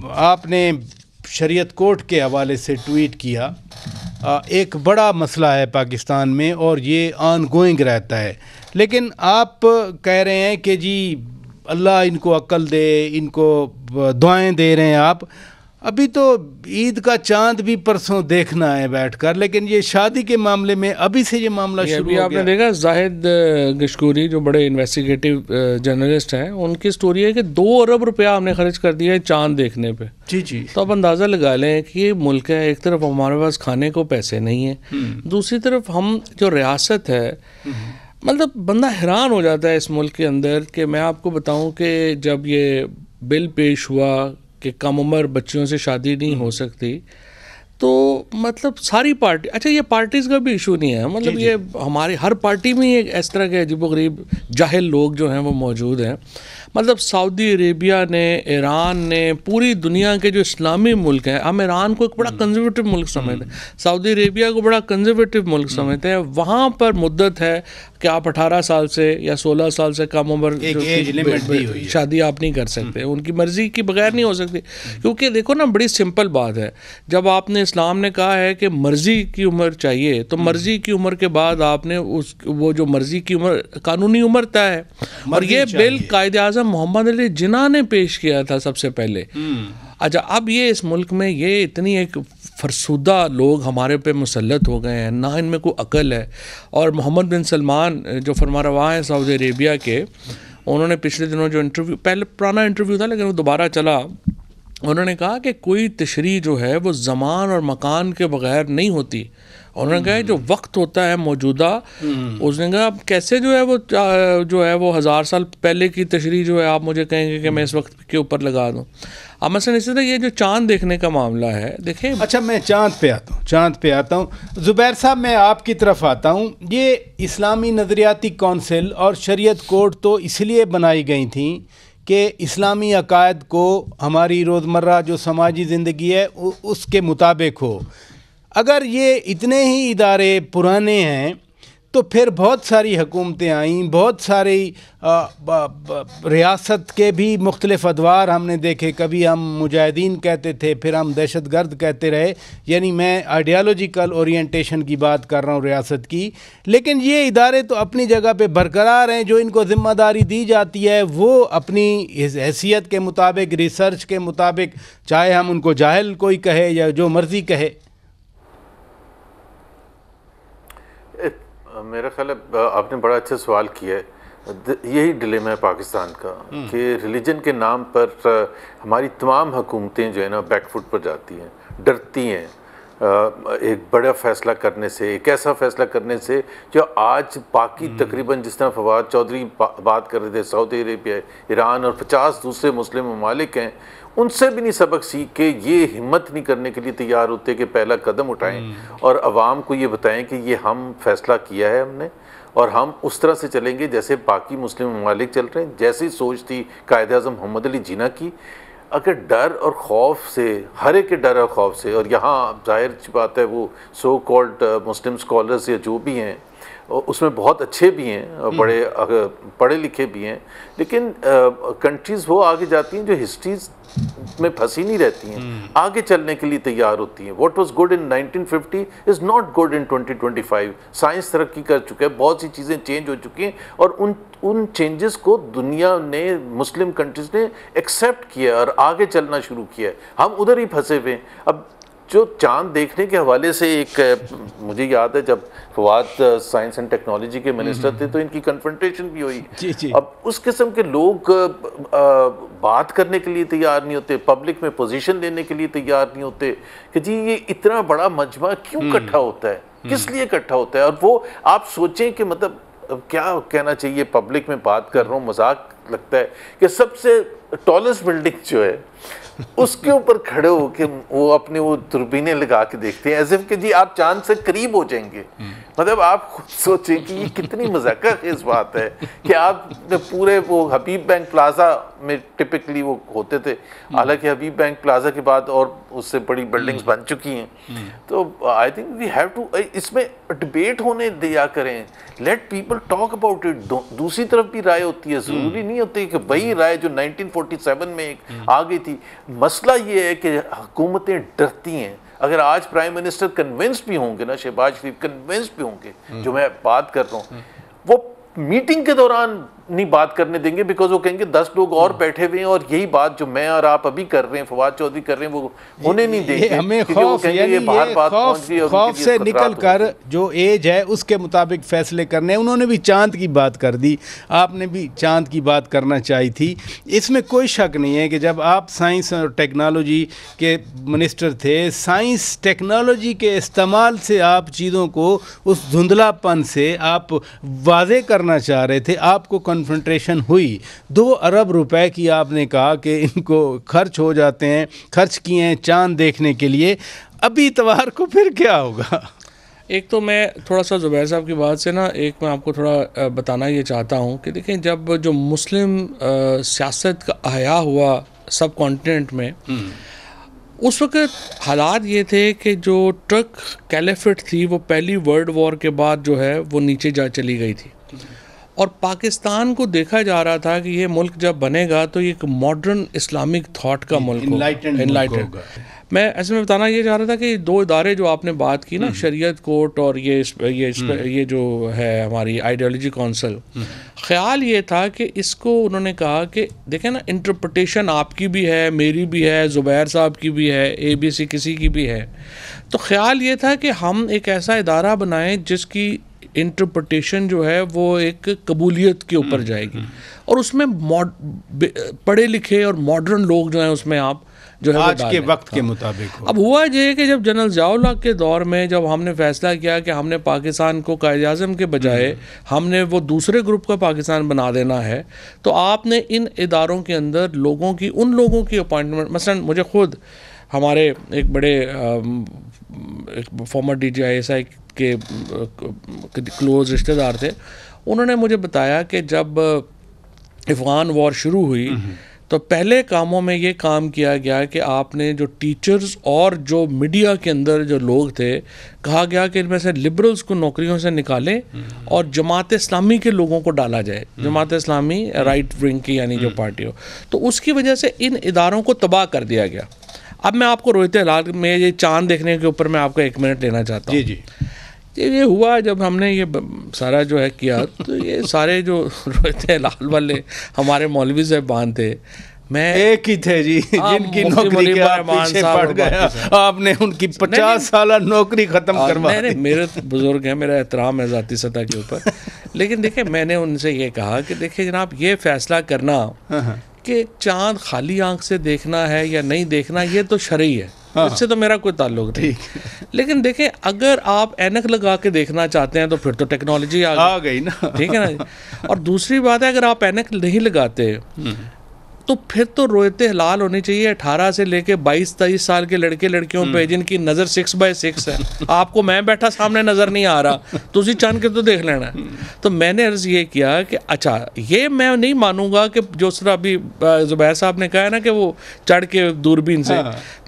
आपने शरीयत कोर्ट के हवाले से ट्वीट किया, एक बड़ा मसला है पाकिस्तान में और ये ऑन गोइंग रहता है, लेकिन आप कह रहे हैं कि जी अल्लाह इनको अक्ल दे, इनको दुआएं दे रहे हैं आप। अभी तो ईद का चांद भी परसों देखना है बैठकर, लेकिन ये शादी के मामले में अभी से ये मामला शुरू हो गया। आपने देखा जाहिद गिशकुरी जो बड़े इन्वेस्टिगेटिव जर्नलिस्ट हैं, उनकी स्टोरी है कि 2 अरब रुपया हमने खर्च कर दिया है चांद देखने पे। जी जी। तो आप अंदाज़ा लगा लें कि ये मुल्क है, एक तरफ हमारे पास खाने को पैसे नहीं है, दूसरी तरफ हम जो रियासत है, मतलब बंदा हैरान हो जाता है इस मुल्क के अंदर। कि मैं आपको बताऊं कि जब ये बिल पेश हुआ कि कम उम्र बच्चियों से शादी नहीं हो सकती, तो मतलब सारी पार्टी, अच्छा ये पार्टीज़ का भी इशू नहीं है, मतलब ये हमारी हर पार्टी में एक इस तरह के अजीबोगरीब जाहिल लोग जो हैं वो मौजूद हैं। मतलब सऊदी अरेबिया ने, ईरान ने, पूरी दुनिया के जो इस्लामी मुल्क हैं, हम ईरान को एक बड़ा कंजर्वेटिव मुल्क समझते हैं, सऊदी अरेबिया को बड़ा कंजर्वेटिव मुल्क समझते हैं। वहाँ पर मुद्दत है कि आप 18 साल से या 16 साल से कम उम्र शादी आप नहीं कर सकते, उनकी मर्ज़ी की बगैर नहीं हो सकती। क्योंकि देखो ना, बड़ी सिंपल बात है, जब आपने इस्लाम ने कहा है कि मर्ज़ी की उम्र चाहिए, तो मर्ज़ी की उम्र के बाद आपने वो जो मर्ज़ी की उम्र कानूनी उम्र तय है। और ये बिल कायदे आज़म मोहम्मद अली जिन्ना ने पेश किया था सबसे पहले। अच्छा, अब ये इस मुल्क में ये इतनी एक फरसुदा लोग हमारे पे मुसल्लत हो गए हैं, ना इनमें कोई अकल है। और मोहम्मद बिन सलमान जो फरमारवा हैं सऊदी अरेबिया के, उन्होंने पिछले दिनों जो इंटरव्यू, पहले पुराना इंटरव्यू था लेकिन वो दोबारा चला, उन्होंने कहा कि कोई तशरीह जो है वो ज़मान और मकान के बग़ैर नहीं होती। उन्होंने कहा जो वक्त होता है मौजूदा, उसने कहा कैसे जो है वो 1000 साल पहले की तशरीह जो है आप मुझे कहेंगे कि मैं इस वक्त के ऊपर लगा दूं। अब मसलन इसी तरह ये जो चांद देखने का मामला है, देखें। अच्छा, मैं चांद पे आता हूँ ज़ुबैर साहब, मैं आपकी तरफ आता हूँ। ये इस्लामी नज़रियाती कौंसिल और शरीयत कोर्ट तो इसलिए बनाई गई थी कि इस्लामी अकायद को हमारी रोज़मर्रा जो समाजी ज़िंदगी है उसके मुताबिक हो। अगर ये इतने ही इदारे पुराने हैं तो फिर बहुत सारी हुकूमतें आईं, बहुत सारी रियासत के भी मुख्तलिफ अदवार हमने देखे। कभी हम मुजाहिदीन कहते थे, फिर हम दहशतगर्द कहते रहे, यानी मैं आइडियालॉजिकल ओरिएंटेशन की बात कर रहा हूँ रियासत की। लेकिन ये इदारे तो अपनी जगह पे बरकरार हैं। जो इनको ज़िम्मेदारी दी जाती है वो अपनी हैसियत के मुताबिक, रिसर्च के मुताबिक, चाहे हम उनको जाहिल कोई कहे या जो मर्ज़ी कहे। मेरा ख्याल है आपने बड़ा अच्छा सवाल किया है। यही डिलेमा है पाकिस्तान का कि रिलीजन के नाम पर हमारी तमाम हुकूमतें जो है ना बैकफुट पर जाती हैं, डरती हैं एक बड़ा फ़ैसला करने से, एक ऐसा फ़ैसला करने से जो आज बाकी तकरीबन, जिस तरह फवाद चौधरी बात कर रहे थे, सऊदी अरेबिया, ईरान और 50 दूसरे मुस्लिम ममालिक हैं, उनसे भी नहीं सबक सीख के ये हिम्मत नहीं करने के लिए तैयार होते कि पहला कदम उठाएं और आवाम को ये बताएं कि ये हम फैसला किया है हमने, और हम उस तरह से चलेंगे जैसे बाकी मुस्लिम ममालिक चल रहे हैं। जैसी सोच थी कायद-ए-आज़म मोहम्मद अली जिन्ना की। अगर डर और खौफ से, हर एक के डर और खौफ से, और यहाँ जाहिर बात है वो सो कॉल्ड मुस्लिम स्कॉलर्स या जो भी हैं उसमें बहुत अच्छे भी हैं, बड़े पढ़े लिखे भी हैं, लेकिन कंट्रीज़ वो आगे जाती हैं जो हिस्ट्रीज में फंसी नहीं रहती हैं, आगे चलने के लिए तैयार होती हैं। What was good in 1950 is not good in 2025। Science तरक्की कर चुका है, बहुत सी चीज़ें चेंज हो चुकी हैं, और उन चेंजेस को दुनिया ने, मुस्लिम कंट्रीज़ ने एक्सेप्ट किया और आगे चलना शुरू किया है। हम उधर ही फंसे हुए हैं। अब जो चांद देखने के हवाले से एक मुझे याद है जब फवाद साइंस एंड टेक्नोलॉजी के मिनिस्टर थे तो इनकी कन्फ्रंटेशन भी हुई। जी। अब उस किस्म के लोग बात करने के लिए तैयार नहीं होते, पब्लिक में पोजीशन लेने के लिए तैयार नहीं होते कि जी ये इतना बड़ा मजमा क्यों इकट्ठा होता है, किस लिए इकट्ठा होता है। और वो आप सोचें कि मतलब क्या कहना चाहिए, पब्लिक में बात कर रहा हूँ, मजाक लगता है कि सबसे टॉलेस्ट बिल्डिंग जो है उसके ऊपर खड़े होके वो अपने वो दूरबीनें लगा के देखते हैं एज इफ कि जी आप चांद से करीब हो जाएंगे। मतलब आप खुद सोचें कि ये कितनी मज़ाक़ बात है कि आप पूरे वो हबीब बैंक प्लाजा में टिपिकली वो होते थे, हालांकि हबीब बैंक प्लाजा के बाद और उससे बड़ी बिल्डिंग्स बन चुकी हैं। तो I think we have to, इसमें डिबेट होने दिया करें, let people talk about it. दूसरी तरफ भी राय होती है, ज़रूरी नहीं होती कि वही राय जो 1947 1947 में एक आ गई थी। मसला ये है कि हुकूमतें डरती हैं। अगर आज प्राइम मिनिस्टर कन्विंस्ड भी होंगे ना, शहबाज शरीफ कन्विंस्ड भी होंगे, जो मैं बात कर रहा हूँ, वो मीटिंग के दौरान नहीं बात करने देंगे, बिकॉज वो कहेंगे 10 लोग और बैठे हुए हैं और यही बात जो मैं और आप अभी कर रहे हैं, फवाद चौधरी कर रहे हैं, वो होने नहीं देंगे। हमें खौफ, यानी ये खौफ से निकल कर जो एज है उसके मुताबिक फैसले करने। उन्होंने भी चांद की बात कर दी, आपने भी चांद की बात करना चाहिए थी। इसमें कोई शक नहीं है कि जब आप साइंस और टेक्नोलॉजी के मिनिस्टर थे, साइंस टेक्नोलॉजी के इस्तेमाल से आप चीज़ों को उस धुंधलापन से आप वाज़े करना चाह रहे थे। आपको कॉन्फ्रंटेशन हुई, 2 अरब रुपए की आपने कहा कि इनको खर्च हो जाते हैं, खर्च किए हैं चांद देखने के लिए। अभी इतवार को फिर क्या होगा? एक तो मैं थोड़ा सा ज़ुबैर साहब की बात से ना, एक मैं आपको थोड़ा बताना ये चाहता हूँ कि देखें, जब जो मुस्लिम सियासत का आया हुआ सब कॉन्टिनेंट में, उस वक्त हालात ये थे कि जो टर्क कैलिफेट थी वो पहली वर्ल्ड वॉर के बाद जो है वो नीचे जा चली गई थी, और पाकिस्तान को देखा जा रहा था कि ये मुल्क जब बनेगा तो ये एक मॉडर्न इस्लामिक थॉट का मुल्क होगा। मैं ऐसे में बताना ये चाह रहा था कि 2 इदारे जो आपने बात की ना, शरीयत कोर्ट और ये जो है हमारी आइडियोलॉजी काउंसिल, ख्याल ये था कि इसको उन्होंने कहा कि देखें ना, इंटरप्रिटेशन आपकी भी है, मेरी भी है, ज़ुबैर साहब की भी है, ABC किसी की भी है। तो ख्याल ये था कि हम एक ऐसा इदारा बनाएं जिसकी इंटरप्रिटेशन जो है वो एक कबूलियत के ऊपर जाएगी, और उसमें पढ़े लिखे और मॉडर्न लोग जो हैं उसमें आप जो है आज के वक्त के मुताबिक हो। अब हुआ ये कि जब जनरल ज़िया-उल हक के दौर में जब हमने फैसला किया कि हमने पाकिस्तान को कायद-ए-आज़म के बजाय हमने वो दूसरे ग्रुप का पाकिस्तान बना देना है, तो आपने इन इदारों के अंदर लोगों की, उन लोगों की अपॉइंटमेंट, मसलन मुझे खुद हमारे एक बड़े एक फॉर्मर DGI के क्लोज रिश्तेदार थे, उन्होंने मुझे बताया कि जब अफ़गान वॉर शुरू हुई तो पहले कामों में ये काम किया गया कि आपने जो टीचर्स और जो मीडिया के अंदर जो लोग थे, कहा गया कि इनमें से लिबरल्स को नौकरियों से निकालें और जमात इस्लामी के लोगों को डाला जाए। जमात इस्लामी राइट विंग की यानी जो पार्टी हो, तो उसकी वजह से इन इदारों को तबाह कर दिया गया। अब मैं आपको रोहित हिलाल में ये चांद देखने के ऊपर मैं आपको 1 मिनट लेना चाहता हूँ। जी। ये हुआ जब हमने ये सारा जो है किया, तो ये सारे जो रोहित हिलाल वाले हमारे मौलवी साहबान थे, मैं एक ही थे जी, जिनकी नौकरी के आप पीछे पड़ गया, आपने उनकी 50 साल नौकरी खत्म करवा दी। मेरे बुजुर्ग हैं, मेरा एहतराम है ज़ाती सतह के ऊपर, लेकिन देखिए मैंने उनसे ये कहा कि देखिए जनाब, ये फैसला करना कि चांद खाली आंख से देखना है या नहीं देखना, ये तो शरई है, इससे तो मेरा कोई ताल्लुक नहीं। लेकिन देखें, अगर आप ऐनक लगा के देखना चाहते हैं तो फिर तो टेक्नोलॉजी आ गई ना, ठीक है ना। और दूसरी बात है, अगर आप ऐनक नहीं लगाते तो फिर तो रोयत हिलाल होनी चाहिए 18 से लेके 22-23 साल के लड़के लड़कियों पे जिनकी नज़र 6x6 है। आपको मैं बैठा सामने नज़र नहीं आ रहा, तो उसी चांद के तो देख लेना है। तो मैंने अर्ज़ ये किया कि अच्छा, ये मैं नहीं मानूंगा कि जो सर अभी ज़ुबैर साहब ने कहा है ना कि वो चढ़ के दूरबीन से,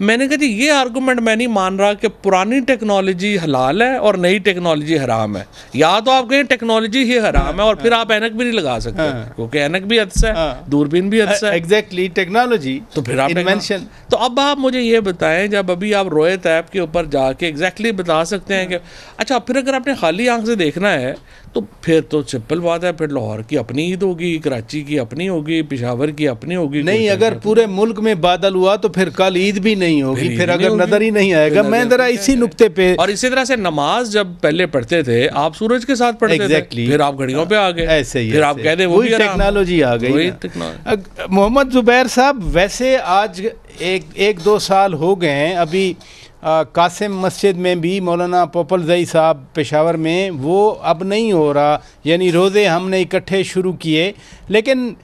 मैंने कहा जी ये आर्गूमेंट मैं नहीं मान रहा कि पुरानी टेक्नोलॉजी हलाल है और नई टेक्नोलॉजी हराम है। या तो आप कहें टेक्नोलॉजी ही हराम है और फिर आप ऐनक भी नहीं लगा सकते, क्योंकि ऐनक भी अच्छा है, दूरबीन भी अच्छा है, एग्जैक्टली टेक्नोलॉजी, तो फिर आप इन्वेंशन। तो अब आप मुझे ये बताएं, जब अभी आप रोयत ऐप के ऊपर जाके एग्जैक्टली बता सकते हैं कि अच्छा, फिर अगर आपने खाली आंख से देखना है तो फिर तो सिंपल बात है, फिर लाहौर की अपनी ईद होगी, कराची की अपनी होगी, पेशावर की अपनी होगी। नहीं, अगर पूरे मुल्क में बादल हुआ तो फिर कल ईद भी नहीं होगी, फिर अगर नजर ही नहीं आएगा। मैं जरा इसी नुक्ते पे, और इसी तरह से नमाज जब पहले पढ़ते थे आप सूरज के साथ पढ़ते थे, फिर आप घड़ियों पे आ गए, ऐसे ही फिर आप कहते हैं वही टेक्नोलॉजी आ गई। मोहम्मद ज़ुबैर साहब, वैसे आज 1-2 साल हो गए हैं, अभी कासिम मस्जिद में भी मौलाना पोपल ज़ई साहब पेशावर में, वो अब नहीं हो रहा, यानी रोज़े हमने इकट्ठे शुरू किए। लेकिन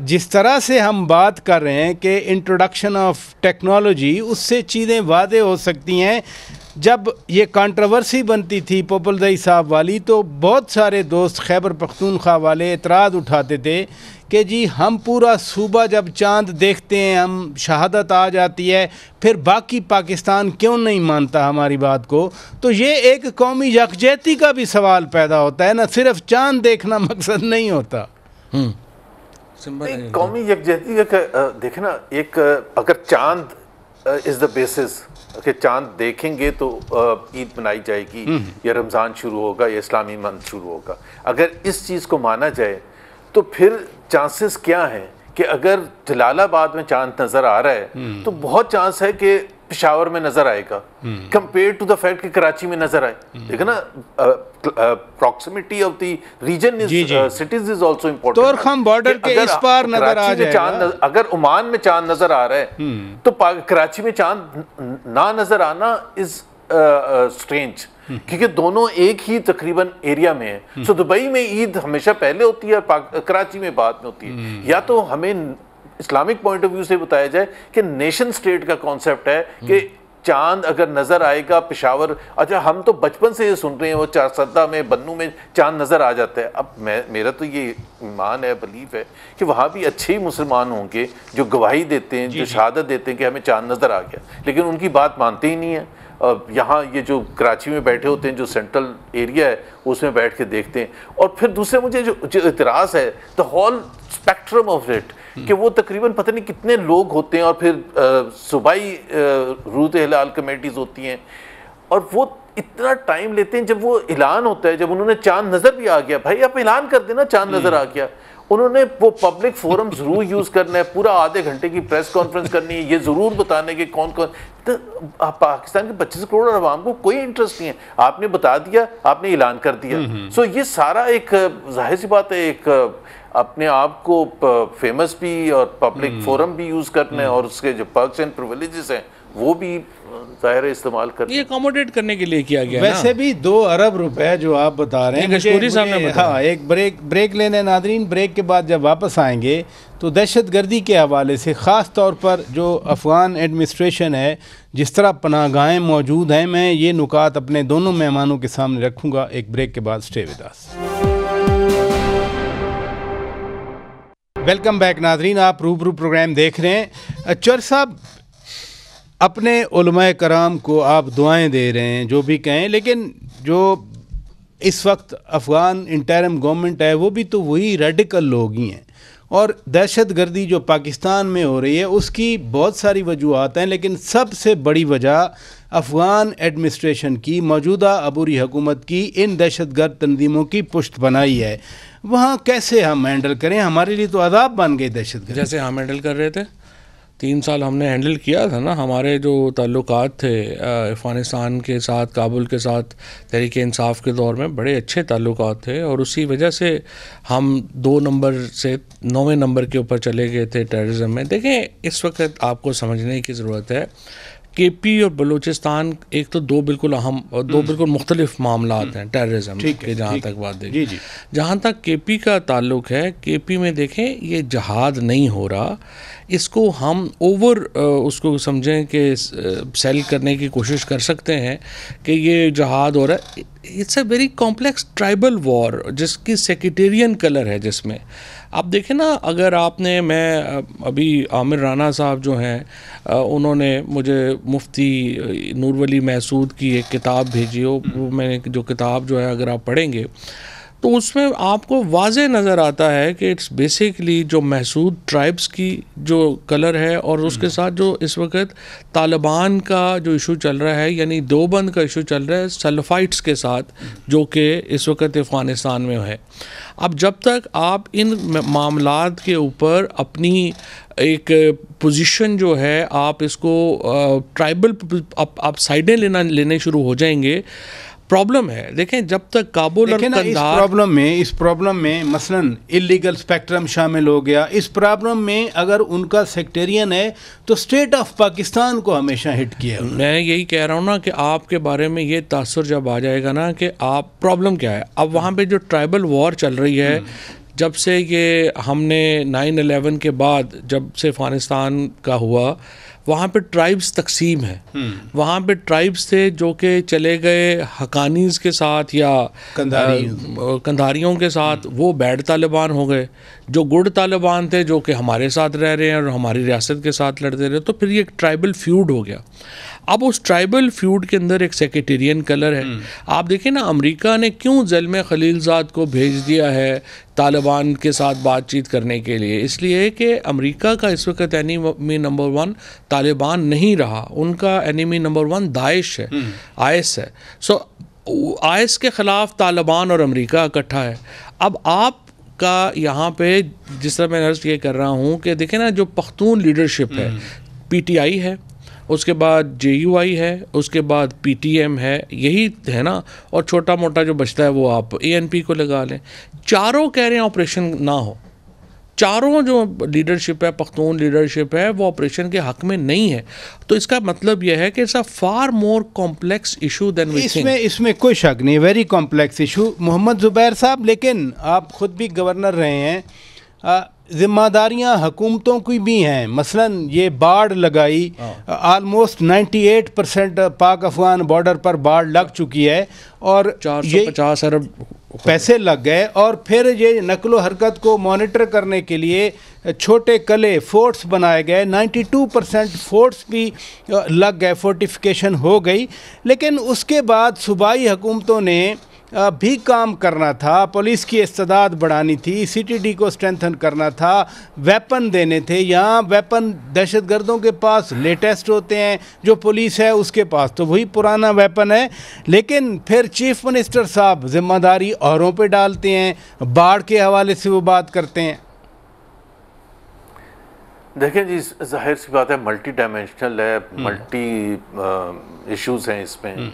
जिस तरह से हम बात कर रहे हैं कि इंट्रोडक्शन ऑफ टेक्नोलॉजी, उससे चीज़ें वादे हो सकती हैं। जब ये कंट्रोवर्सी बनती थी पोपल ज़ई साहब वाली, तो बहुत सारे दोस्त खैबर पख्तूनख्वा वाले एतराज़ उठाते थे कि जी हम पूरा सूबा जब चांद देखते हैं, हम शहादत आ जाती है, फिर बाकी पाकिस्तान क्यों नहीं मानता हमारी बात को। तो ये एक कौमी यकजहती का भी सवाल पैदा होता है ना, सिर्फ चांद देखना मकसद नहीं होता। सिंपल कौमी यकजहती का देखे ना, एक अगर चांद इज द बेसिस कि चांद देखेंगे तो ईद मनाई जाएगी या रमज़ान शुरू होगा या इस्लामी मंथ शुरू होगा, अगर इस चीज़ को माना जाए तो फिर चांसेस क्या हैं कि अगर जलालाबाद में चांद नज़र आ रहा है तो बहुत चांस है कि पेशावर में नजर आएगा कंपेयर टू द फैक्ट कि कराची में नजर आए। देखो ना, proximity of the region is cities is also important. Torkham border के इस पार नजर आ जाएगा। अगर ओमान में चांद नजर आ रहा है तो कराची में चांद ना नजर आना इज स्ट्रेंज, क्योंकि दोनों एक ही तकरीबन एरिया में है। सो दुबई में ईद हमेशा पहले होती है, कराची में बाद में होती है। या तो हमें इस्लामिक पॉइंट ऑफ व्यू से बताया जाए कि नेशन स्टेट का कॉन्सेप्ट है कि चांद अगर नजर आएगा पेशावर, अच्छा हम तो बचपन से ये सुन रहे हैं वो चारसदा में बन्नू में चांद नजर आ जाता है। अब मेरा तो ये ईमान है, बिलीफ है कि वहाँ भी अच्छे ही मुसलमान होंगे जो गवाही देते हैं, जो शहादत देते हैं कि हमें चांद नजर आ गया, लेकिन उनकी बात मानते ही नहीं है। यहाँ ये जो कराची में बैठे होते हैं, जो सेंट्रल एरिया है उसमें बैठ के देखते हैं। और फिर दूसरे मुझे जो इतराज़ है the whole spectrum of it, कि वो तकरीबन पता नहीं कितने लोग होते हैं, और फिर सूबाई रूत हिलाल कमेटीज़ होती हैं, और वो इतना टाइम लेते हैं। जब वो ऐलान होता है, जब उन्होंने चांद नज़र भी आ गया, भाई आप ऐलान कर देना चांद नज़र आ गया, उन्होंने वो पब्लिक फोरम जरूर यूज़ करना है, पूरा आधे घंटे की प्रेस कॉन्फ्रेंस करनी है, ये ज़रूर बताने के कौन कौन। तो पाकिस्तान के 25 करोड़ आवाम को कोई इंटरेस्ट नहीं है, आपने बता दिया, आपने ऐलान कर दिया। सो ये सारा एक जाहिर सी बात है, एक अपने आप को फेमस भी और पब्लिक फोरम भी यूज़ करना है, और उसके जो पर्क्स एंड प्रिविलेजेस हैं वो भी ज़ाहिर इस्तेमाल कर, ये अकोमोडेट करने के लिए किया गया। वैसे भी 2 अरब रुपए जो आप बता रहे हैं, हाँ एक ब्रेक लेने नादरीन, ब्रेक के बाद जब वापस आएंगे तो दहशतगर्दी के हवाले से ख़ास तौर पर जो अफ़गान एडमिनिस्ट्रेशन है, जिस तरह पनाहगाहें मौजूद हैं, मैं ये नुकात अपने दोनों मेहमानों के सामने रखूँगा एक ब्रेक के बाद। Stay with us. Welcome back Nadreen, आप रूबरू प्रोग्राम देख रहे हैं। चर साहब, अपने उलमाए कराम को आप दुआएं दे रहे हैं, जो भी कहें, लेकिन जो इस वक्त अफ़गान इंटरिम गवर्नमेंट है वो भी तो वही रेडिकल लोग ही हैं, और दहशतगर्दी जो पाकिस्तान में हो रही है उसकी बहुत सारी वजूहात हैं, लेकिन सबसे बड़ी वजह अफ़गान एडमिनिस्ट्रेशन की, मौजूदा अबूरी हुकूमत की इन दहशतगर्द तंजीमों की पुष्ट बनाई है। वहाँ कैसे हम हैंडल करें? हमारे लिए तो अदाब बन गए दहशतगर्द। जैसे हम हैंडल कर रहे थे 3 साल हमने हैंडल किया था ना, हमारे जो ताल्लुकात थे अफ़गानिस्तान के साथ, काबुल के साथ तहरीक इंसाफ के दौर में बड़े अच्छे ताल्लुकात थे, और उसी वजह से हम 2 नंबर से 9वें नंबर के ऊपर चले गए थे टेररिज्म में। देखें, इस वक्त आपको समझने की ज़रूरत है, केपी और बलूचिस्तान एक तो 2 बिल्कुल अहम और 2 बिल्कुल मुख्तलिफ मामलात हैं टेररिज्म के। जहाँ तक बात देखें, जहाँ तक केपी का ताल्लुक है, केपी में देखें ये जहाद नहीं हो रहा, इसको हम उसको समझें कि सेल करने की कोशिश कर सकते हैं कि ये जहाद हो रहा है। It's a very complex tribal war जिसकी सेक्रेटेरियन कलर है, जिसमें आप देखें ना, अगर आपने, मैं अभी आमिर राना साहब जो हैं उन्होंने मुझे मुफ्ती नूर वली महसूद की एक किताब भेजी हो, वो मैंने जो किताब जो है अगर आप पढ़ेंगे तो उसमें आपको वाज़े नज़र आता है कि इट्स बेसिकली जो महसूद ट्राइब्स की जो कलर है, और उसके साथ जो इस वक्त तालिबान का जो इशू चल रहा है, यानी देवबंद का इशू चल रहा है सल्फाइट्स के साथ, जो कि इस वक्त अफ़गानिस्तान में है। अब जब तक आप इन मामलात के ऊपर अपनी एक पोजीशन जो है, आप इसको ट्राइबल आप साइडें लेने शुरू हो जाएंगे, प्रॉब्लम है। देखें, जब तक काबुल और कंधार इस प्रॉब्लम में मसलन इलीगल स्पेक्ट्रम शामिल हो गया, इस प्रॉब्लम में अगर उनका सेक्टेरियन है तो स्टेट ऑफ पाकिस्तान को हमेशा हिट किया। मैं यही कह रहा हूँ ना कि आपके बारे में ये तासुर जब आ जाएगा ना कि आप प्रॉब्लम क्या है। अब वहाँ पे जो ट्राइबल वॉर चल रही है, जब से ये हमने 9/11 के बाद जब से अफ़गानिस्तान का हुआ, वहाँ पे ट्राइब्स तकसीम है। वहाँ पे ट्राइब्स थे जो कि चले गए हकानीज़ के साथ या कंधारियों के साथ, वो बैड तालिबान हो गए। जो गुड तालिबान थे जो कि हमारे साथ रह रहे हैं और हमारी रियासत के साथ लड़ते रहे, तो फिर ये एक ट्राइबल फ्यूड हो गया। अब उस ट्राइबल फ्यूड के अंदर एक सेक्रेटेरियन कलर है। आप देखिए ना, अमेरिका ने क्यों ज़ल्मे खलीलज़ाद को भेज दिया है तालिबान के साथ बातचीत करने के लिए? इसलिए कि अमेरिका का इस वक्त एनिमी नंबर 1 तालिबान नहीं रहा, उनका एनिमी नंबर 1 दाइश है, आईएस है। सो आईएस के ख़िलाफ़ तालिबान और अमेरिका इकट्ठा है। अब आप का यहाँ पे जिस तरह मैं अर्ज़ ये कर रहा हूँ कि देखें ना, जो पख्तून लीडरशिप है, पीटीआई है, उसके बाद जेयूआई है, उसके बाद पीटीएम है, यही है ना, और छोटा मोटा जो बचता है वो आप एएनपी को लगा लें। चारों कह रहे हैं ऑपरेशन ना हो, चारों जो लीडरशिप है, पख्तून लीडरशिप है, वो ऑपरेशन के हक में नहीं है। तो इसका मतलब यह है कि it's a far more complex issue than we think. इसमें कोई शक नहीं, very complex issue Mohammad Zubair sahab. लेकिन आप खुद भी गवर्नर रहे हैं, ज़िम्मेदारियाँ हुकूमतों की भी हैं। मसलन ये बाढ़ लगाई, आलमोस्ट 98% पाक अफगान बॉर्डर पर बाढ़ लग चुकी है और 450 अरब पैसे लग गए। और फिर ये नकलो हरकत को मॉनिटर करने के लिए छोटे कले फोर्ट्स बनाए गए, 92% फोर्ट्स भी लग गए, फोर्टिफिकेशन हो गई। लेकिन उसके बाद सूबाई हुकूमतों ने भी काम करना था, पुलिस की इस्तेदाद बढ़ानी थी, सीटीडी को स्ट्रेंथन करना था, वेपन देने थे। यहाँ वेपन दहशतगर्दों के पास लेटेस्ट होते हैं, जो पुलिस है उसके पास तो वही पुराना वेपन है। लेकिन फिर चीफ मिनिस्टर साहब जिम्मेदारी औरों पे डालते हैं, बाढ़ के हवाले से वो बात करते हैं। देखें जी, जाहिर सी बात है, मल्टी डायमेंशनल है, मल्टी इश्यूज़ हैं इसमें,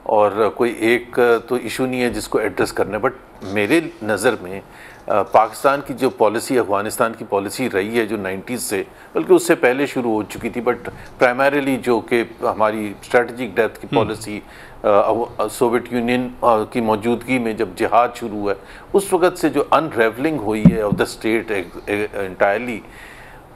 और कोई एक तो इशू नहीं है जिसको एड्रेस करना है। बट मेरे नज़र में पाकिस्तान की जो पॉलिसी, अफगानिस्तान की पॉलिसी रही है जो 90s से, बल्कि उससे पहले शुरू हो चुकी थी, बट प्राइमरीली जो कि हमारी स्ट्रेटजिक डेप्थ की पॉलिसी, सोवियत यूनियन की मौजूदगी में जब जिहाद शुरू हुआ, उस वक़्त से जो अनरेवलिंग हुई है ऑफ द स्टेट एंटायरली,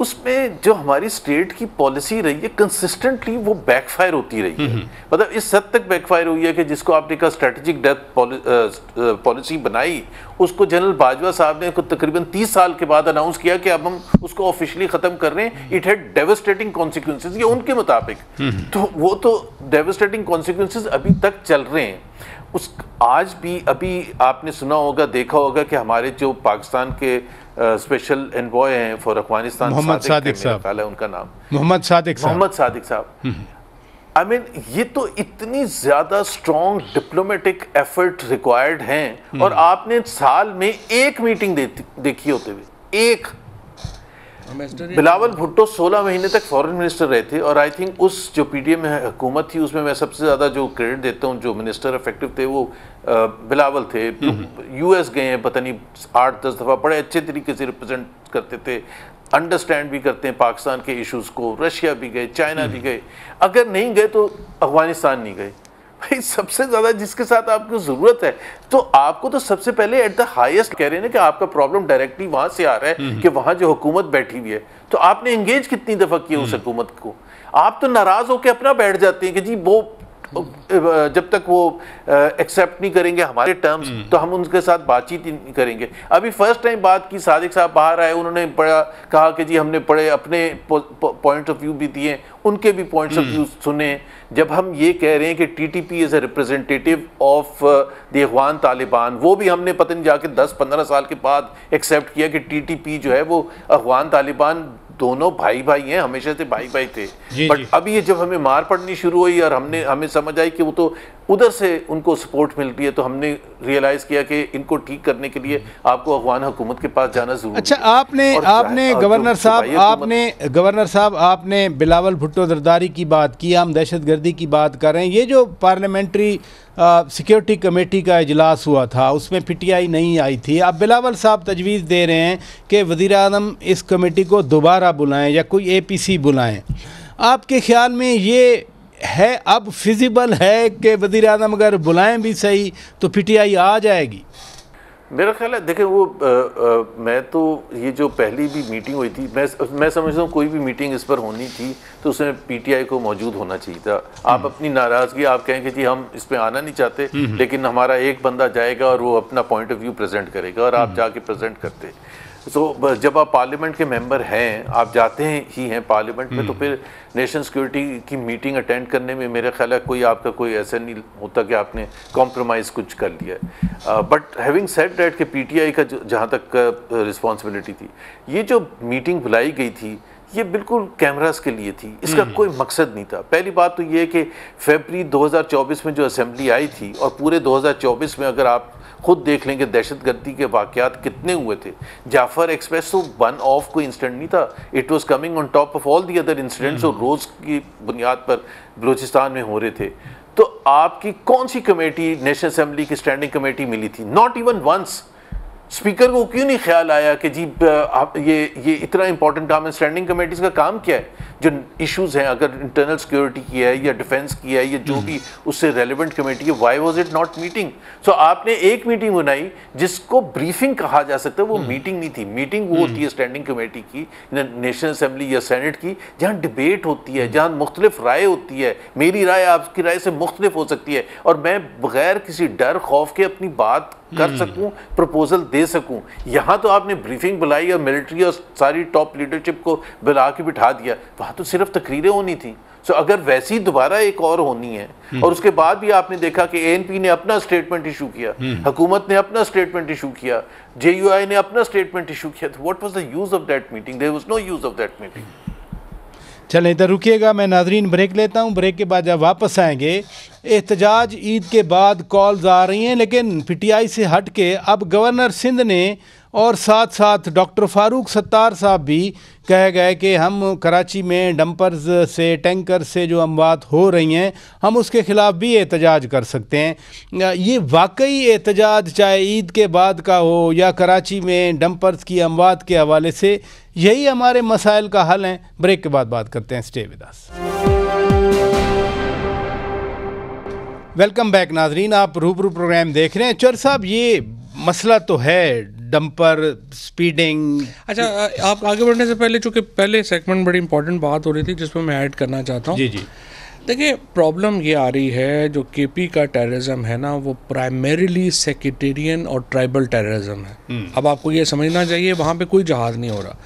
उसमें जो हमारी स्टेट की पॉलिसी रही है कंसिस्टेंटली वो बैकफायर होती रही है। मतलब इस हद तक बैकफायर हुई है कि जिसको आपने कहा स्ट्रेटेजिक डेप्थ पॉलिसी बनाई, उसको जनरल बाजवा साहब ने तकरीबन 30 साल के बाद अनाउंस किया कि अब हम उसको ऑफिशियली ख़त्म कर रहे हैं। इट हैड डेवास्टेटिंग कॉन्सिक्वेंसेज, ये उनके मुताबिक। तो वो तो डेवास्टेटिंग कॉन्सिक्वेंसेज अभी तक चल रहे हैं। आज भी अभी आपने सुना होगा, देखा होगा कि हमारे जो पाकिस्तान के स्पेशल एनवॉय हैं फॉर अफगानिस्तान, मोहम्मद सादिक साहब है उनका नाम, मोहम्मद सादिक साहब। आई मीन ये तो इतनी ज्यादा स्ट्रॉन्ग डिप्लोमेटिक एफर्ट रिक्वायर्ड हैं, और आपने साल में एक मीटिंग देखी होते हुए, एक। बिलावल भुट्टो 16 महीने तक फॉरेन मिनिस्टर रहे थे, और आई थिंक उस जो पीडीएम में हुकूमत थी उसमें मैं सबसे ज़्यादा जो क्रेडिट देता हूँ, जो मिनिस्टर इफेक्टिव थे वो बिलावल थे। यूएस गए हैं पता नहीं 8-10 दफ़ा, बड़े अच्छे तरीके से रिप्रेजेंट करते थे, अंडरस्टैंड भी करते हैं पाकिस्तान के इश्यूज़ को। रशिया भी गए, चाइना भी गए, अगर नहीं गए तो अफगानिस्तान नहीं गए। भाई सबसे ज़्यादा जिसके साथ आपको ज़रूरत है, तो आपको तो सबसे पहले एट द हाईएस्ट कह रहे हैं ना कि आपका प्रॉब्लम डायरेक्टली वहाँ से आ रहा है कि वहाँ जो हुकूमत बैठी हुई है, तो आपने एंगेज कितनी दफ़ा किया उस हुकूमत को? आप तो नाराज़ होकर अपना बैठ जाते हैं कि जी वो जब तक वो एक्सेप्ट नहीं करेंगे हमारे टर्म्स, तो हम उनके साथ बातचीत ही नहीं करेंगे। अभी फर्स्ट टाइम बात की, सादिक साहब बाहर आए, उन्होंने बड़ा कहा कि जी हमने बड़े अपने पॉइंट ऑफ व्यू भी दिए, उनके भी पॉइंट्स ऑफ व्यू सुने। जब हम ये कह रहे हैं कि TTP is a representative of the Afghan Taliban, वो भी हमने पता नहीं जाके 10-15 साल के बाद एक्सेप्ट किया कि टीटीपी जो है वो अफगान तालिबान दोनों भाई भाई हैं, हमेशा से भाई भाई थे। बट अभी ये जब हमें मार पड़नी शुरू हुई और हमें समझ आई कि वो तो उधर से उनको सपोर्ट मिल रही है, तो हमने रियलाइज किया कि इनको ठीक करने के लिए आपको अफगान हुकूमत के पास जाना जरूरी है। अच्छा, आपने गवर्नर साहब आपने बिलावल भुट्टो जरदारी की बात की, हम दहशतगर्दी की बात कर रहे हैं। ये जो पार्लियामेंट्री सिक्योरिटी कमेटी का इजलास हुआ था उसमें पीटीआई नहीं आई थी। अब बिलावल साहब तजवीज़ दे रहे हैं कि वज़ीर-ए-आज़म इस कमेटी को दोबारा बुलाएं या कोई एपीसी बुलाएं। आपके ख्याल में ये है, अब फिजिबल है कि वज़ीर-ए-आज़म अगर बुलाएं भी सही तो पीटीआई आ जाएगी? मेरा ख्याल है, देखें वो मैं तो ये जो पहली भी मीटिंग हुई थी, मैं समझता हूँ कोई भी मीटिंग इस पर होनी थी तो उसमें पीटीआई को मौजूद होना चाहिए था। आप अपनी नाराज़गी आप कहें कि जी हम इस पर आना नहीं चाहते, लेकिन हमारा एक बंदा जाएगा और वो अपना पॉइंट ऑफ व्यू प्रेजेंट करेगा, और आप जाके प्रेजेंट करते। तो जब आप पार्लियामेंट के मेंबर हैं, आप जाते हैं ही हैं पार्लियामेंट में, तो फिर नेशनल सिक्योरिटी की मीटिंग अटेंड करने में मेरा ख्याल है कोई आपका कोई ऐसा नहीं होता कि आपने कॉम्प्रोमाइज़ कुछ कर लिया। बट हैविंग सेड दैट कि पीटीआई का जहाँ तक रिस्पॉन्सिबिलिटी थी, ये जो मीटिंग बुलाई गई थी ये बिल्कुल कैमरास के लिए थी, इसका कोई मकसद नहीं था। पहली बात तो ये कि फरवरी 2024 में जो असेंबली आई थी और पूरे 2024 में अगर आप खुद देख लेंगे दहशतगर्दी के वाक़यात कितने हुए थे। जाफर एक्सप्रेस तो वन ऑफ कोई इंसिडेंट नहीं था, it was coming on top of all the other incidents और रोज़ की बुनियाद पर बलूचिस्तान में हो रहे थे। तो आपकी कौन सी कमेटी नेशनल असेंबली की स्टैंडिंग कमेटी मिली थी? Not even once. स्पीकर को क्यों नहीं ख्याल आया कि जी ये इतना इंपॉर्टेंट काम है? स्टैंडिंग कमेटीज का काम क्या है? जो इश्यूज हैं, अगर इंटरनल सिक्योरिटी की है या डिफेंस की है या जो भी उससे रेलिवेंट कमेटी है, why was it not meeting? So आपने एक मीटिंग बनाई जिसको ब्रीफिंग कहा जा सकता है, वो मीटिंग नहीं थी। मीटिंग वो होती है स्टैंडिंग कमेटी की, नेशनल असेंबली या सेनेट की, जहाँ डिबेट होती है, जहाँ मुख्तलिफ राय होती है। मेरी राय आपकी राय से मुख्तलिफ हो सकती है और मैं बगैर किसी डर खौफ के अपनी बात कर सकूं, प्रपोजल दे सकूं। यहाँ तो आपने ब्रीफिंग बुलाई और मिलिट्री और सारी टॉप लीडरशिप को बुला के बिठा दिया, वहाँ तो सिर्फ तकरीरें होनी थी। सो अगर वैसी दोबारा एक और होनी है, और उसके बाद भी आपने देखा कि एएनपी ने अपना स्टेटमेंट इशू किया, हुकूमत ने अपना स्टेटमेंट इशू किया, जेयूआई ने अपना स्टेटमेंट इशू किया, तो what was the use of that meeting? There was no use of that meeting. चलें इधर रुकिएगा, मैं नाजरीन ब्रेक लेता हूँ। ब्रेक के बाद जब वापस आएंगे, एहतजाज ईद के बाद कॉल्स आ रही हैं, लेकिन पीटीआई से हट के अब गवर्नर सिंध ने और साथ साथ डॉक्टर फारूक सत्तार साहब भी कह गए कि हम कराची में डंपर्स से, टैंकर से जो अमवात हो रही हैं, हम उसके ख़िलाफ़ भी एहतजाज कर सकते हैं। ये वाकई एहतजाज चाहे ईद के बाद का हो या कराची में डंपर्स की अमवात के हवाले से, यही हमारे मसाइल का हल है। ब्रेक के बाद बात करते हैं। Stay with us. Welcome back नाजरीन, आप रूबरू प्रोग्राम देख रहे हैं। चौर साहब, ये मसला तो है डंपर, स्पीडिंग। अच्छा, आप आगे बढ़ने से पहले, चूँकि पहले सेगमेंट बड़ी इंपॉर्टेंट बात हो रही थी जिसमें मैं ऐड करना चाहता हूँ। जी जी, देखिए, प्रॉब्लम ये आ रही है, जो केपी का टेररिज्म है ना, वो प्राइमरीली सेक्टेरियन और ट्राइबल टेररिज्म है। अब आपको ये समझना चाहिए, वहाँ पे कोई जहाज़ नहीं हो रहा।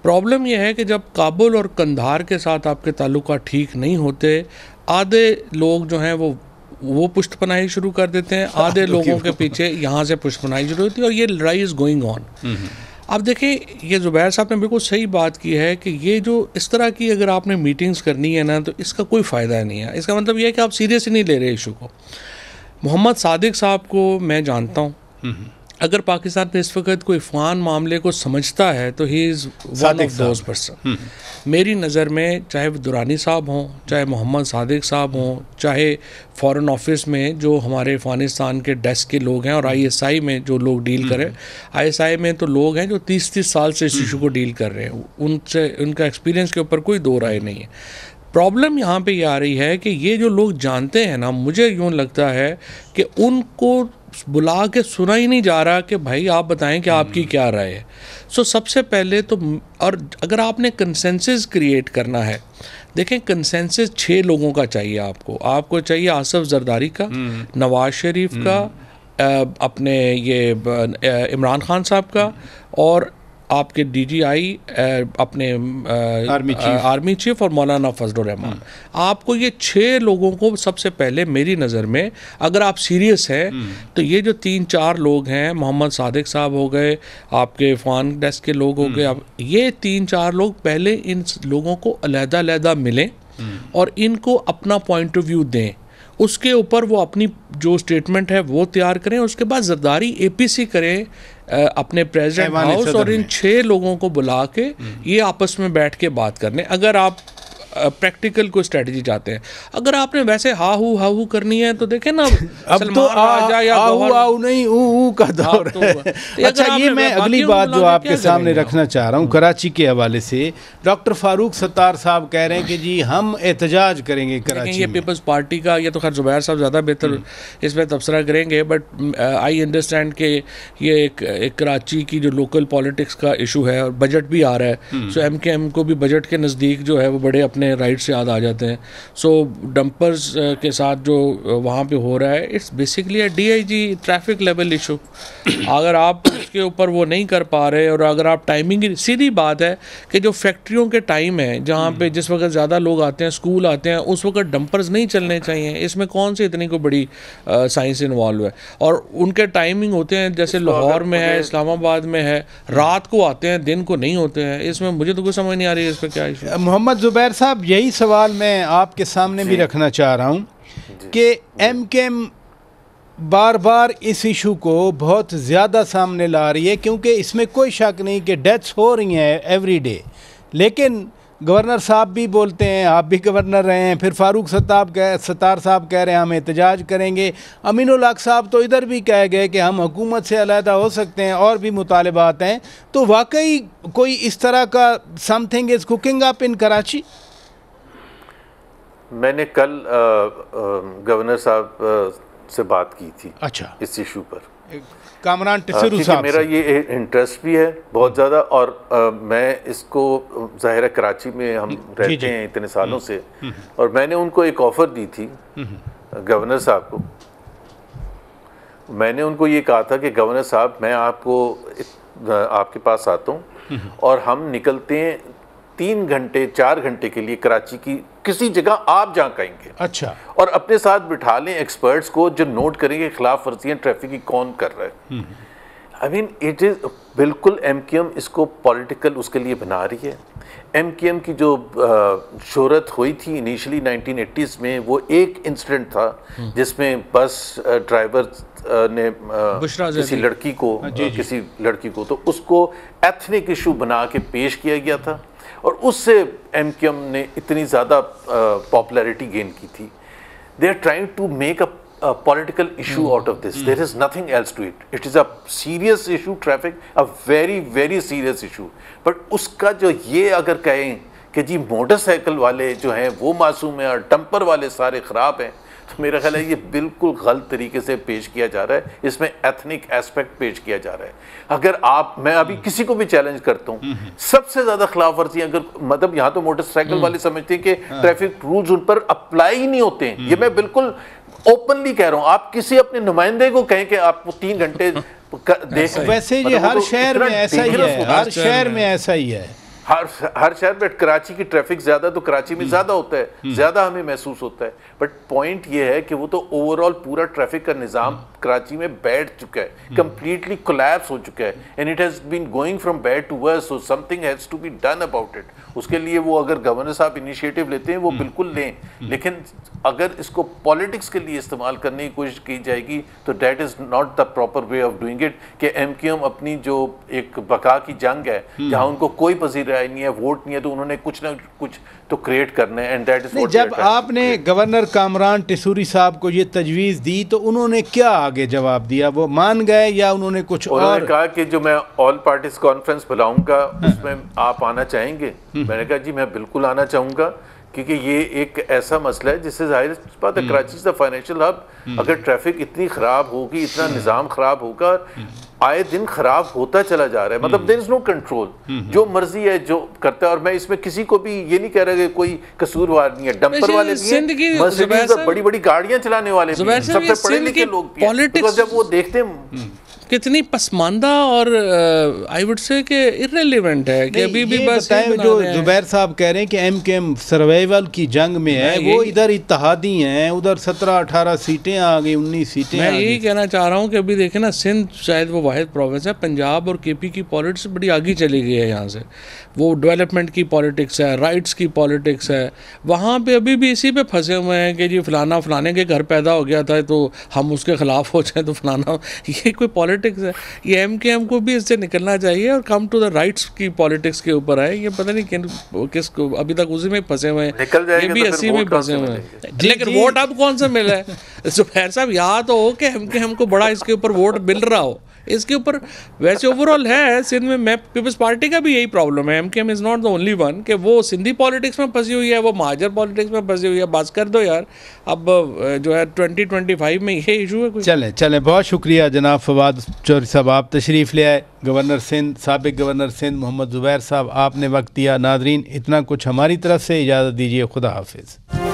प्रॉब्लम ये है कि जब काबुल और कंधार के साथ आपके ताल्लुकात ठीक नहीं होते, आधे लोग जो हैं वो पुष्टपनाही शुरू कर देते हैं, आधे लोगों के पीछे यहाँ से पुष्टपनाही शुरू होती है, और ये लड़ाई इज़ गोइंग ऑन। अब देखिए, ये ज़ुबैर साहब ने बिल्कुल सही बात की है कि ये जो इस तरह की अगर आपने मीटिंग्स करनी है ना, तो इसका कोई फ़ायदा नहीं है। इसका मतलब ये है कि आप सीरियस ही नहीं ले रहे इशू को। मोहम्मद सादिक साहब को मैं जानता हूँ, अगर पाकिस्तान में इस वक्त कोई अफगान मामले को समझता है तो he is one of those person. मेरी नज़र में, चाहे वो दुरानी साहब हों, चाहे मोहम्मद सादिक साहब हों, चाहे फ़ॉरेन ऑफिस में जो हमारे अफ़गानिस्तान के डेस्क के लोग हैं, और आईएसआई में जो लोग डील करें, आईएसआई में तो लोग हैं जो 30-30 साल से इस इशू को डील कर रहे हैं, उनसे उनका एक्सपीरियंस के ऊपर कोई दो राय नहीं है। प्रॉब्लम यहाँ पे ये आ रही है कि ये जो लोग जानते हैं ना, मुझे यूँ लगता है कि उनको बुला के सुना ही नहीं जा रहा कि भाई आप बताएं कि आपकी क्या राय है। सो सबसे पहले तो, और अगर आपने कंसेंसस क्रिएट करना है, देखें कंसेंसस 6 लोगों का चाहिए आपको चाहिए आसिफ जरदारी का, नवाज शरीफ का, अपने ये इमरान खान साहब का, और आपके डीजीआई अपने आर्मी चीफ और मौलाना फजलुर रहमान। आपको ये 6 लोगों को सबसे पहले, मेरी नज़र में, अगर आप सीरियस हैं तो ये जो 3-4 लोग हैं, मोहम्मद सादिक साहब हो गए, आपके अफगान डेस्क के लोग हो गए, अब ये 3-4 लोग पहले इन लोगों को अलहदा मिलें और इनको अपना पॉइंट ऑफ व्यू दें। उसके ऊपर वो अपनी जो स्टेटमेंट है वो तैयार करें। उसके बाद जरदारी एपीसी करें अपने प्रेसिडेंट हाउस, और इन 6 लोगों को बुला के ये आपस में बैठ के बात करने। अगर आप प्रैक्टिकल को स्ट्रेटजी चाहते हैं, अगर आपने वैसे हाहू करनी है तो देखें ना, अब तो आओ नहीं ऊ का दौर है। अच्छा, ये मैं अगली बात जो आपके सामने रखना चाह रहा हूँ कराची के हवाले से, डॉक्टर फारूक सत्तार साहब कह रहे हैं कि जी हम एहतजाज करेंगे कराची ये पीपल्स पार्टी का, ये तो खैर ज़ुबैर साहब ज़्यादा बेहतर इसमें तबसरा करेंगे, बट आई अंडरस्टैंड कि ये एक कराची की जो लोकल पॉलिटिक्स का इशू है और बजट भी आ रहा है, सो एमकेएम को भी बजट के नज़दीक जो है वो बड़े अपने अपने राइट्स याद आ जाते हैं। सो डंपर्स के साथ जो वहाँ पे हो रहा है, it's basically a DIG traffic level issue. अगर आप उसके ऊपर वो नहीं कर पा रहे, और अगर आप टाइमिंग, सीधी बात है कि जो फैक्ट्रियों के टाइम है जहाँ पे जिस वक्त ज़्यादा लोग आते हैं, स्कूल आते हैं, उस वक्त डंपर्स नहीं चलने चाहिए। इसमें कौन सी इतनी कोई बड़ी साइंस इन्वॉल्व है? और उनके टाइमिंग होते हैं, जैसे लाहौर में है, इस्लामाबाद में है, रात को आते हैं, दिन को नहीं होते हैं। इसमें मुझे तो कोई समझ नहीं आ रही है इसमें क्या इशू। मोहम्मद ज़ुबैर साहब, यही सवाल मैं आपके सामने भी रखना चाह रहा हूँ कि MKM बार बार इस इशू को बहुत ज़्यादा सामने ला रही है, क्योंकि इसमें कोई शक नहीं कि डेथ्स हो रही हैं एवरी डे, लेकिन गवर्नर साहब भी बोलते हैं, आप भी गवर्नर रहे हैं, फिर फारूक सत्तार साहब कह रहे हैं हम एहतजाज करेंगे, अमीनुल हक साहब तो इधर भी कह गए कि हम हुकूमत से अलहदा हो सकते हैं, और भी मुतालबात हैं। तो वाकई कोई इस तरह का something is cooking up in Karachi? मैंने कल गवर्नर साहब से बात की थी, अच्छा, इस इशू पर, कामरान टिसरू साहब। मेरा ये इंटरेस्ट भी है बहुत ज़्यादा, और मैं इसको ज़ाहिर है कराची में हम रहते हैं इतने सालों से, और मैंने उनको एक ऑफ़र दी थी गवर्नर साहब को। मैंने उनको ये कहा था कि गवर्नर साहब, मैं आपके पास आता हूँ और हम निकलते हैं 3 घंटे 4 घंटे के लिए कराची की किसी जगह आप जहाँ कहेंगे। अच्छा। और अपने साथ बिठा लें एक्सपर्ट्स को जो नोट करेंगे खिलाफ वर्जियाँ ट्रैफिक की कौन कर रहा है। आई मीन इट इज़ बिल्कुल MKM इसको पॉलिटिकल उसके लिए बना रही है। MKM की जो शोहरत हुई थी इनिशियली 1980s में, वो एक इंसिडेंट था जिसमें बस ड्राइवर ने किसी लड़की को तो उसको एथनिक इशू बना के पेश किया गया था, और उससे MKM ने इतनी ज़्यादा पॉपुलैरिटी गेन की थी। They are trying to make a political issue out of this. There is nothing else to it. It is a serious issue, traffic a very very serious issue. But उसका जो ये अगर कहें कि जी motorcycle वाले जो हैं वो मासूम हैं और डंपर वाले सारे ख़राब हैं, तो मेरा ख्याल है ये बिल्कुल गलत तरीके से पेश किया जा रहा है। इसमें एथनिक एस्पेक्ट पेश किया जा रहा है। अगर मैं अभी किसी को भी चैलेंज करता हूँ, सबसे ज़्यादा खिलाफ वर्जी अगर मतलब यहाँ तो मोटरसाइकिल वाले समझते हैं कि ट्रैफिक रूल्स उन पर अप्लाई ही नहीं होते हैं। ये मैं बिल्कुल ओपनली कह रहा हूँ। आप किसी अपने नुमाइंदे को कहें कि आप 3 घंटे देख, वैसे ये हर शहर में ऐसा ही है, हर शहर में ऐसा ही है। हर शहर में कराची की ट्रैफिक ज़्यादा तो कराची में ज़्यादा होता है, ज़्यादा हमें महसूस होता है। बट पॉइंट ये है कि वो तो ओवरऑल पूरा ट्रैफिक का निज़ाम कराची में बैठ चुका है, कंप्लीटली कोलैप्स हो चुका है, and it has been going from bad to worse. So something has to be done about it. उसके लिए वो अगर गवर्नर साहब इनिशिएटिव लेते हैं वो बिल्कुल लें, लेकिन अगर इसको पॉलिटिक्स के लिए इस्तेमाल करने की कोशिश की जाएगी तो that is not the proper way of doing it. कि MKM अपनी जो एक बका की जंग है, जहाँ उनको कोई पजीर राय नहीं है, वोट नहीं है, तो उन्होंने कुछ ना कुछ तो क्रिएट करना है, एंड दैट इज। जब आपने गवर्नर कामरान टिसूरी साहब को ये तजवीज़ दी तो उन्होंने क्या आगे जवाब दिया? वो मान गए या उन्होंने कुछ और? उन्होंने कहा कि जो मैं ऑल पार्टीज कॉन्फ्रेंस बुलाऊंगा उसमें आप आना चाहेंगे? मैंने कहा जी मैं बिल्कुल आना चाहूँगा, क्योंकि ये एक ऐसा मसला है जिससे जाहिर बात है Karachi is the financial hub. अगर ट्रैफिक इतनी ख़राब होगी, इतना निज़ाम ख़राब होगा, आए दिन खराब होता चला जा रहा है, मतलब देयर इज नो कंट्रोल, जो मर्जी है जो करता है। और मैं इसमें किसी को भी ये नहीं कह रहा कि कोई कसूरवार नहीं है, डंपर वाले नहीं है, मर्सिडीज बड़ी बड़ी गाड़ियां चलाने वाले भी हैं, सबसे पढ़े लिखे लोग भी हैं, तो जब वो देखते हैं कितनी पसमानदा और आई वुड से कि इररिलेवेंट है कि अभी भी बस जो जुबैर साहब कह रहे हैं कि MKM सर्वाइवल की जंग में है, वो इधर इत्तेहादी हैं, उधर 17-18 सीटें आ गई, 19 सीटें। मैं यही कहना चाह रहा हूँ कि अभी देखें ना, सिंध शायद वो वाहिद प्रोविंस है, पंजाब और KP की पॉलिटिक्स बड़ी आगे चली गई है यहाँ से। वो डेवलपमेंट की पॉलिटिक्स है, राइट्स की पॉलिटिक्स है, वहाँ पे अभी भी इसी पे फंसे हुए हैं कि जी फलाना फलाने के घर पैदा हो गया था तो हम उसके खिलाफ हो जाए, तो फलाना, ये कोई पॉलिटिक्स है? ये MKM को भी इससे निकलना चाहिए और कम टू द राइट्स की पॉलिटिक्स के ऊपर आए। ये पता नहीं किसको अभी तक उसी में फंसे हुए हैं, ये भी इसी में फंसे हुए हैं। लेकिन वोट अब कौन सा मिला है? जुबैर साहब यहाँ तो हो कि MKM को बड़ा इसके ऊपर वोट मिल रहा हो, इसके ऊपर वैसे ओवरऑल है सिंध में, मैं पीपल्स पार्टी का भी यही प्रॉब्लम है, MKM is not the only one, कि वो सिंधी पॉलिटिक्स में फंसी हुई है, वो महाजर पॉलिटिक्स में फंसी हुई है। बस कर दो यार, अब जो है 2025 में ये इशू है कोई। चलें, बहुत शुक्रिया जनाब फवाद चौधरी साहब, आप तशरीफ़ ले आए। गवर्नर सिंध, साबिक गवर्नर सिंध मोहम्मद ज़ुबैर साहब, आपने वक्त दिया। नादरीन, इतना कुछ हमारी तरफ से, इजाज़त दीजिए, खुदा हाफिज़।